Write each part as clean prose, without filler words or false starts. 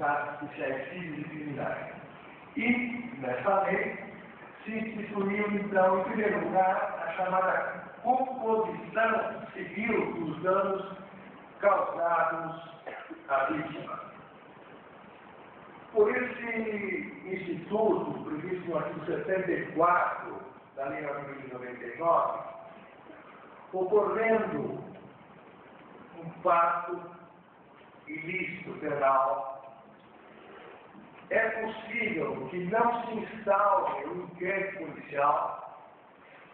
atos especiais civis e criminais. E, nessa lei, se instituiu, então, em primeiro lugar, a chamada composição civil dos danos causados à vítima. Por esse instituto, previsto no artigo 74 da Lei 9.099, ocorrendo um fato ilícito penal, é possível que não se instaure um inquérito policial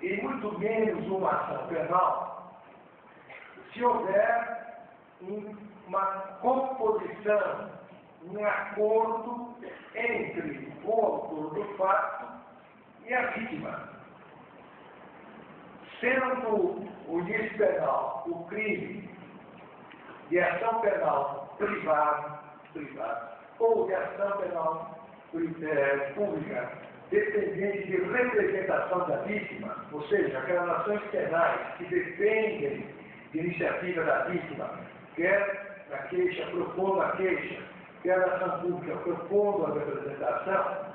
e muito menos uma ação penal se houver uma composição, um acordo entre o autor do fato e a vítima. Sendo o ilícito penal, o crime de ação penal privada, ou de ação penal pública, dependente de representação da vítima, ou seja, aquelas ações penais que dependem de iniciativa da vítima, quer na queixa, propondo a queixa, quer na ação pública, propondo a representação,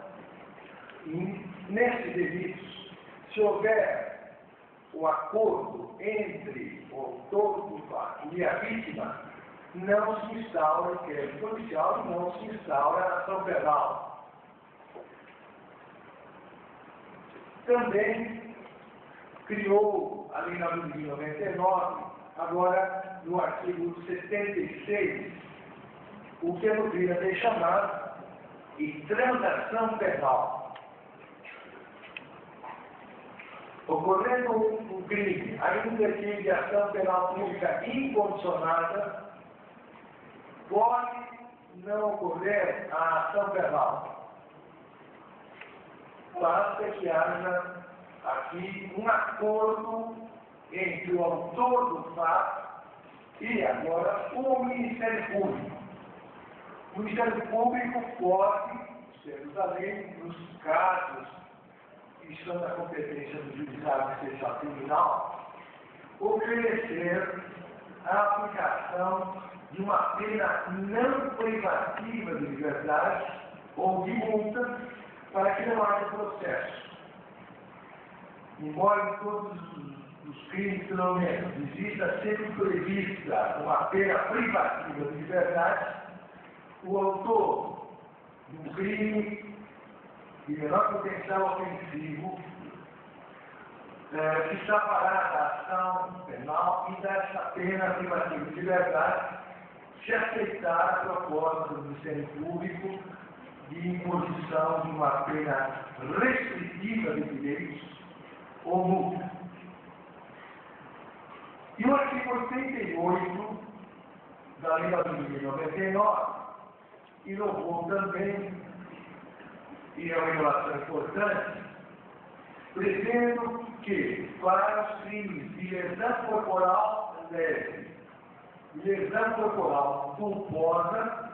e nesses delitos, se houver o acordo entre o autor do fato e a vítima, não se instaura o inquérito policial e não se instaura a ação penal. Também criou a Lei 9.099, agora no artigo 76, o que a doutrina tem chamado de transação penal. Ocorrendo um crime, ainda que de ação penal pública incondicionada, pode não ocorrer a ação penal. Basta que haja aqui um acordo entre o autor do fato e agora o Ministério Público. O Ministério Público pode, segundo a lei, nos casos que estão na competência do Juizado Especial Criminal, oferecer a aplicação de uma pena não privativa de liberdade ou de multa para que não haja processo. Embora em todos os crimes, pelo menos, exista sempre prevista uma pena privativa de liberdade, o autor de um crime de menor potencial ofensivo se safará da ação penal e dessa pena privativa de liberdade se aceitar a proposta do Ministério Público de imposição de uma pena restritiva de direitos ou multa. E o artigo 88 da Lei 9.099 inovou também, e é uma inovação importante, prevendo que, para os crimes de lesão corporal leve, lesão corporal culposa,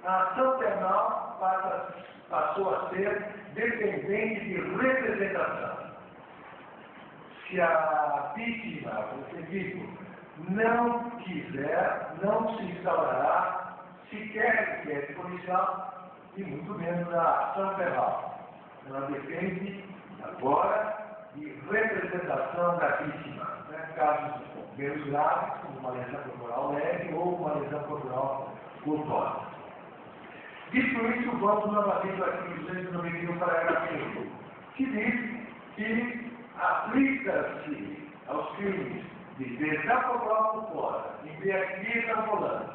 a ação penal passou a ser dependente de representação. Se a vítima, o ofendido, não quiser, não se instaurará sequer inquérito policial e muito menos a ação penal. Ela depende agora de representação da vítima, né? Casos menos graves, como uma lesão corporal leve ou uma lesão corporal culposa. Dito isso, vamos novamente ao artigo 291, parágrafo 1, que diz que aplica-se aos crimes de lesão corporal culposa, embriaguez ambulante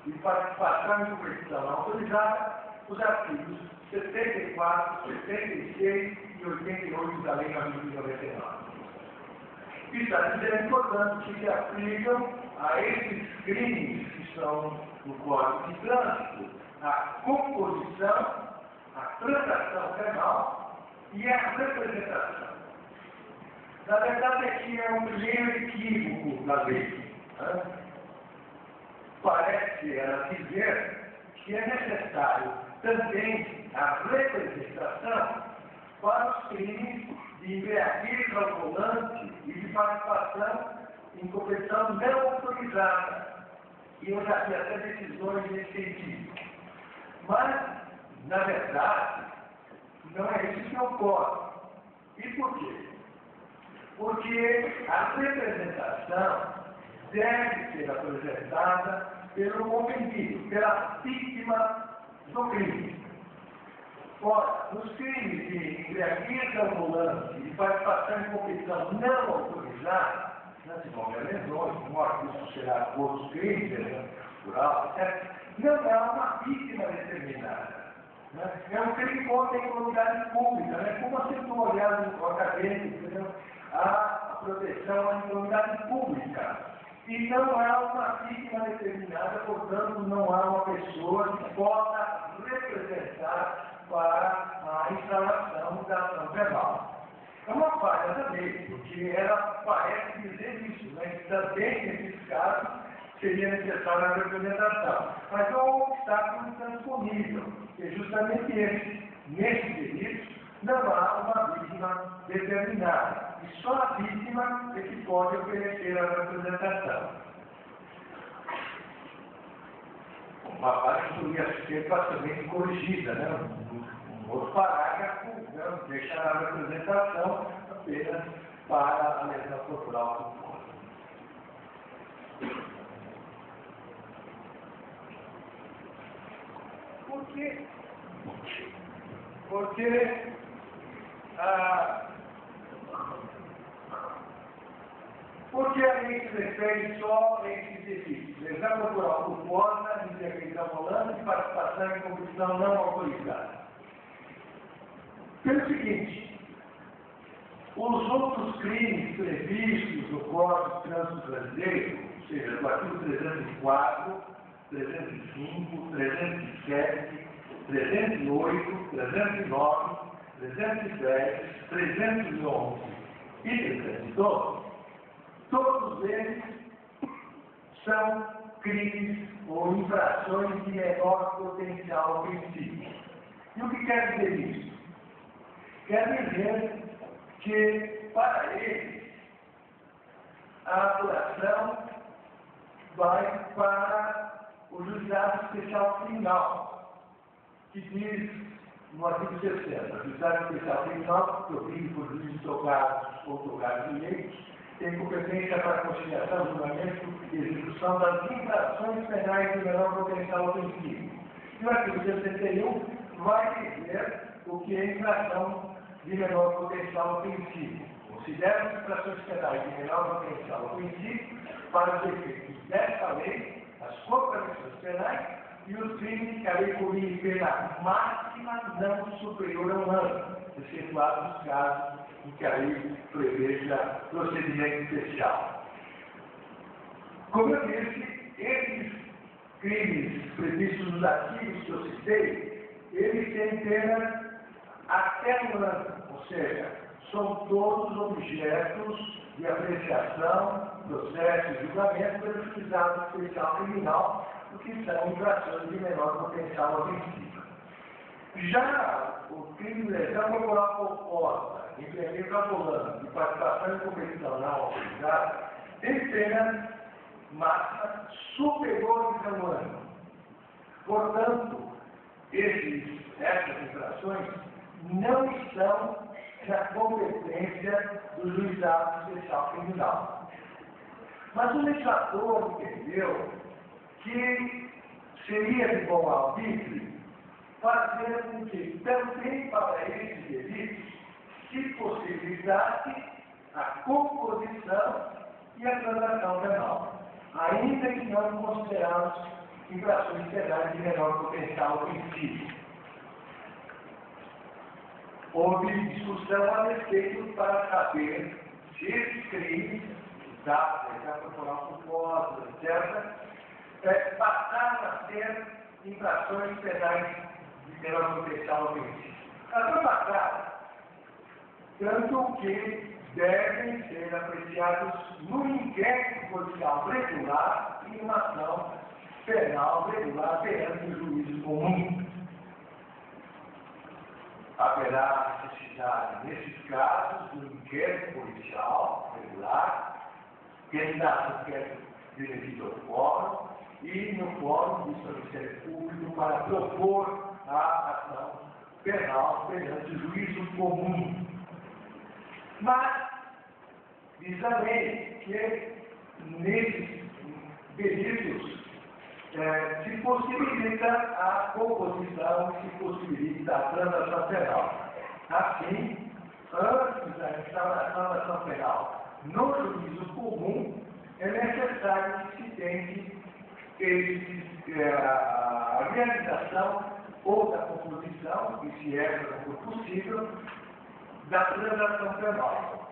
e participação em competição autorizada, os artigos 74, 76 e 88 da Lei 9.099. Está dizendo, portanto, que se aplicam a esses crimes que estão no Código de Trânsito a composição, a transação penal e a representação. Na verdade, aqui é um primeiro equívoco da lei. Né? Parece ela dizer que é necessário também a representação para os crimes de embriaguez ao volante e de participação em competição não autorizada. E eu já vi até decisões nesse sentido. Mas, na verdade, não é isso que ocorre. E por quê? Porque a representação deve ser apresentada pelo ofendido, pela vítima do crime. Ora, nos crimes de embriaguez ambulante e participação em competição não autorizada, se não houver lesões, morte, isso será outros crimes, rural, etc., não há uma vítima determinada. Né? É um crime contra a imunidade pública, né? Como acertou, aliás, no acadêmico, a proteção à imunidade pública. E não há uma vítima determinada, portanto, não há uma pessoa que possa representar para a instalação da ação penal. É uma falha da lei, porque ela parece dizer isso, né? Que também, nesses casos, seria necessária a representação. Mas há um obstáculo intransponível, que é justamente esse. Nesse delito, não há uma vítima determinada. E só a vítima é que pode oferecer a representação. Uma parte poderia ser facilmente corrigida, né? Um outro parágrafo, né? Deixar a representação apenas para a lesão corporal culposa. Por quê? Porque a lei se refere só a esses delitos. Lesão corporal culposa, embriaguez ambulante e participação em competição não autorizada. Pelo seguinte, os outros crimes previstos no Código de Trânsito Brasileiro, ou seja, do artigo 304, 305, 307, 308, 309, 310, 311 e 312, todos eles são crimes ou infrações de menor potencial ofensivo. E o que quer dizer isso? Quer dizer que, para eles, a apuração vai para o Juizado Especial Criminal, que diz no artigo 60, o Juizado Especial Criminal, provido por juízes togados ou togados eleitos, tem competência para a conciliação, julgamento e execução das infrações penais de menor potencial ofensivo. E o artigo 61 vai dizer o que é infração de menor potencial ofensivo. Considera as infrações penais de menor potencial ofensivo para os efeitos desta lei, as contravenções penais e os crimes que a lei combine pena máxima não superior a 1 ano, excetuados os casos em que a lei preveja procedimento especial. Como eu disse, esses crimes previstos nos artigos que eu citei, eles têm pena até 1 ano, ou seja, são todos objetos de apreciação, processo e julgamento pelo Juizado Especial Criminal, porque são infrações de menor potencial ofensivo. Já o crime de lesão corporal culposa, embriaguez ambulante e participação em competição não autorizada, tem pena máxima superior a 1 ano. Portanto, essas infrações não estão na competência do Juizado Especial Criminal. Mas o legislador entendeu que seria de bom arbítrio fazer com que também para esses delitos se possibilitasse a composição e a transação penal, ainda que não considerados infrações penais de menor potencial ofensivo. Houve discussão a respeito para saber se esses crimes, lesão corporal culposa, etc., passaram a ser infrações penais de menor potencial ofensivo. Elas não passaram, tanto que devem ser apreciados no inquérito policial regular e numa ação penal regular perante o juízo comum. Haverá necessidade, nesses casos, do inquérito policial regular, que é dado inquérito dirigido ao fórum, e no Fórum do Ministério Público para propor a ação penal perante o juízo comum. Mas diz a lei que nesses delitos se possibilita a composição, se possibilita a transação penal. Assim, antes da instauração da ação penal no juízo comum, é necessário que se tente a realização ou da composição, e se essa não for possível, da transação penal.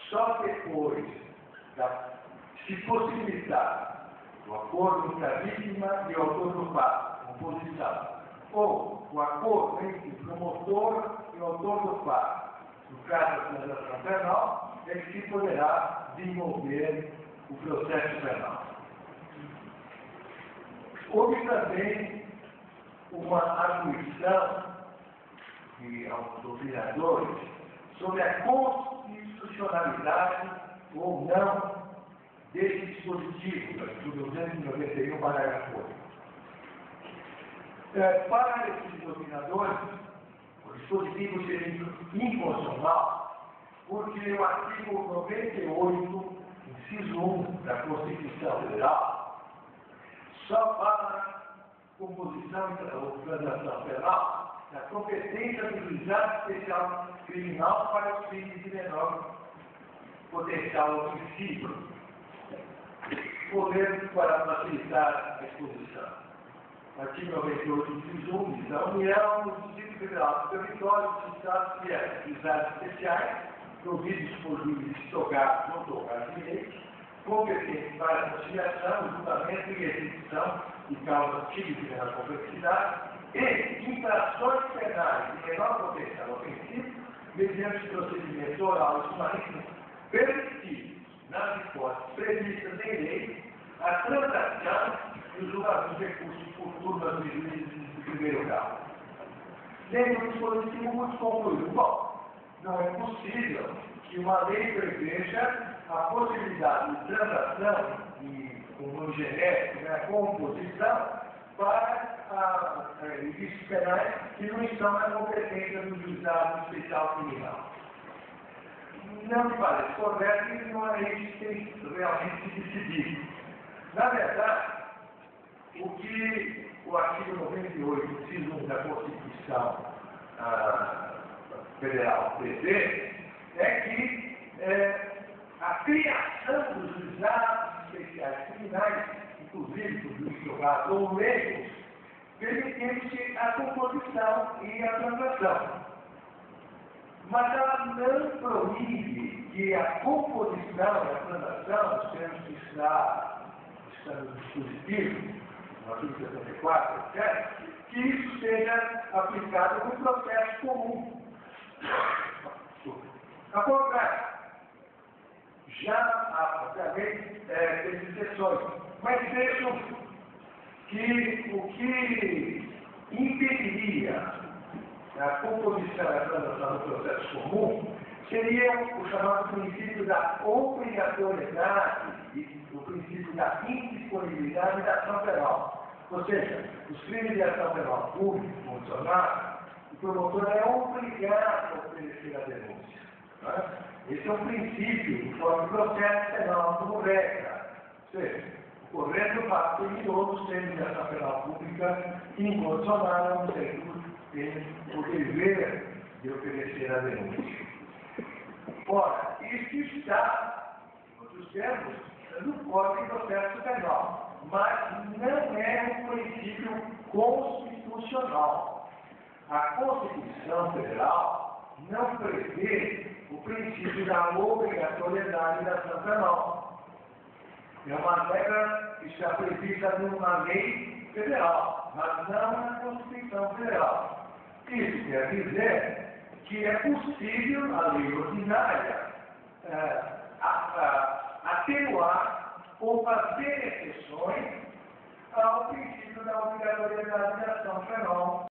Só depois se possibilitar o acordo entre a vítima e o autor do fato, composição, ou o acordo entre o promotor e o autor do fato, no caso da transação penal, é que se poderá desenvolver o processo penal. Houve também uma arguição de alguns doutrinadores sobre a constitucionalidade ou não desse dispositivo, artigo 291, parágrafo 8. Para esses doutrinadores, o dispositivo seria inconstitucional, porque o artigo 98, inciso 1 da Constituição Federal, só fala composição ou transação penal na competência do juizado especial criminal para os crimes de menor potencial ofensivo, poder para facilitar a exposição. Artigo 98, inciso 1, diz a União, no Distrito Federal do Território dos Estados que é juizados especiais, providos por juízes togados ou togados de lei, competentes para a conciliação, julgamento e execução de causas típicas de menor complexidade e infrações penais de menor potencial ofensivo, mediante procedimentos orais e marítimos permitidos, nas hipóteses previstas em lei, a transação e o julgamento de recursos por turmas de juízes de primeiro grau. Sendo um dispositivo muito concluído. Bom, não é possível que uma lei preveja a possibilidade de transação e, como genérico, né, composição para ilícitos penais que não estão na competência do juizado especial criminal. Não me parece correto e não é isso que tem realmente se decidido. Na verdade, o que o artigo 98, inciso 1 da Constituição Federal prevê é que a criação dos juizados especiais criminais, inclusive por juízes togados ou leigos, permite a composição e a transação. Mas ela não proíbe que a composição e a transação, os termos que está no dispositivo, no artigo 74, etc., que isso seja aplicado no processo comum. Ao contrário, já a lei tem exceções, mas vejam que o que impediria a composição e a transação do processo comum seria o chamado princípio da obrigatoriedade e o princípio da indisponibilidade da ação penal. Ou seja, os crimes de ação penal pública, funcionário, o promotor é obrigado a oferecer a denúncia. Né? Esse é um princípio do próprio processo penal como regra. Ou seja, o correto fato criminoso dos crimes de ação penal pública incondicional no sentido tem o dever de oferecer a denúncia. Ora, isso está, em outros termos, no Código de Processo Penal, mas não é um princípio constitucional. A Constituição Federal não prevê o princípio da obrigatoriedade da ação penal. É uma regra que está prevista numa lei federal, mas não na Constituição Federal. Isso quer dizer que é possível a lei ordinária atenuar ou fazer exceções ao princípio da obrigatoriedade da ação penal